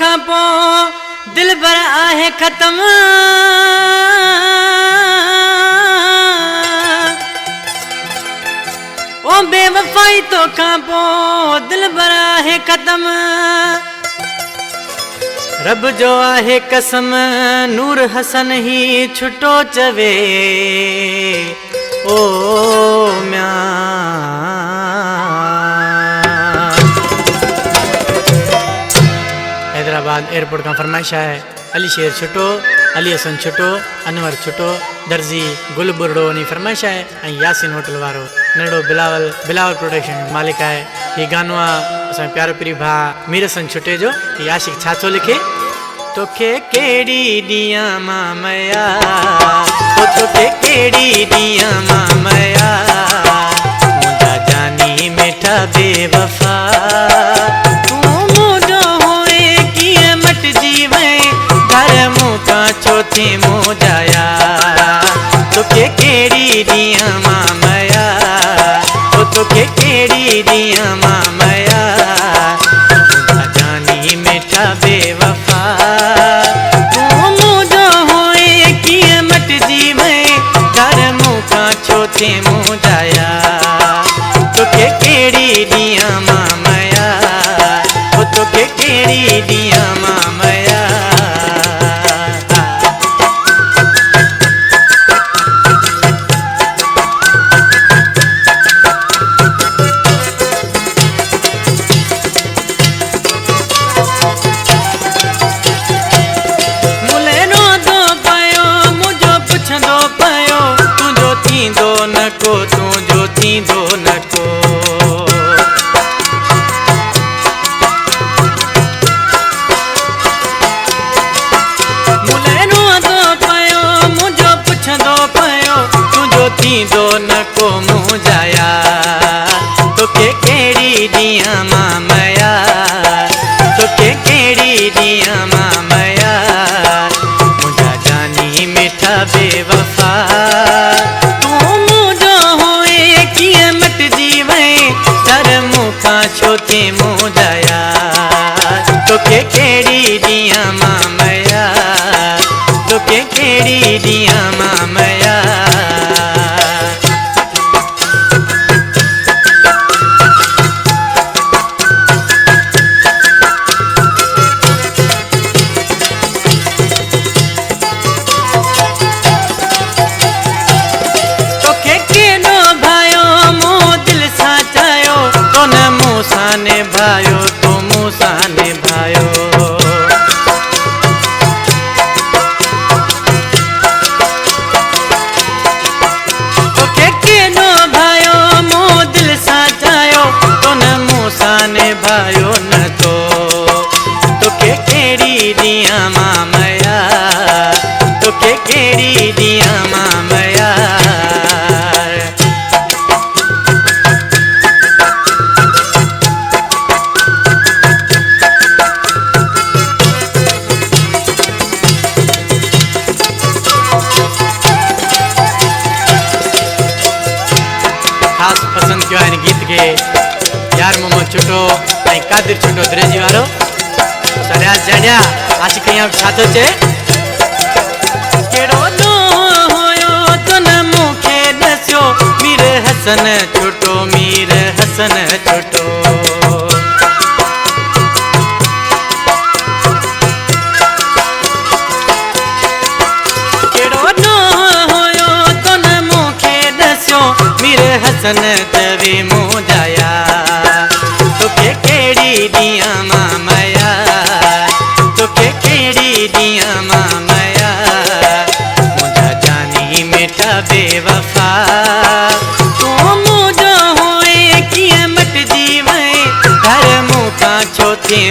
खां पोइ दिल भर आहे ख़त्म। ओ बेवफाई तो खां पोइ दिल भर आहे ख़त्म। रब जो आहे कसम नूर हसन ही छुटो चवे ओ म्या। हैदराबाद एयरपोर्ट का फरमाइश है अली शेर छुटो, अली हसन छुटो, अनवर छुटो, दर्जी गुल बुरडो नी फरमाइश है। यासिन होटल वारो नड़ो बिलावल प्रोडक्शन मालिक है। ये गानो असां प्यारो प्री भा मीर हसन छुटे जो ये आशिक छाछो लिखे। तोखे केड़ी दिया मामया, तोखे केड़ी दिया मामया, मुझा जानी मिठा बेवफा। तू मुझो होए किए मट जीवे घर मुका छोथे मोजाया। तोखे केड़ी दिया मामया, तोखे केड़ी दिया मामया, मुझा जानी मिठा बेवफा। छोटे मुझाया तोखे केड़ी दिया मामया, तोखे केड़ी दिया मामया। मुले रोदो पयो मुझो पुछंदो पयो, तुझो थींदो नको, तुझो थींदो नको। मुले रोदो पयो मुझो पुछंदो पयो, तुझो थींदो नको मुझाया। तोखे केड़ी दिया मामया, तोखे केड़ी दिया मामया, मुझा जानी मिठा बेवफा। छोटे मुझाया तोखे केड़ी दिया मामया, तोखे केड़ी दिया मामया। तोखे केनो भायो मो दिल सा चायो, तो न मूसाने भायो तो मूसाने भायो। तोखे केनो भायो मो दिल सा चायो, तो न मूसाने भायो न तो। तोखे केड़ी दिया मामया, तोखे केड़ी दिया मामया। खास पसंद किया इन गीत के यार मोहम्मद छुटो कादिर छुटो द्रेजी वारो सरिया जड़िया आशिक यहाँ छातो चे। केड़ो तो होयो तो न मुखे दस्यो, मीर हसन छुटो, मीर हसन छुटो। केड़ो तो होयो तो न मुखे दस्यो, मीर हसन तवे मुझाया। तोखे केड़ी दिया मामया, तोखे केड़ी दिया मामया, मुझा जानी मिठा बेवफा। तू मुझो होए किए मट जीवे घर मुका छोटे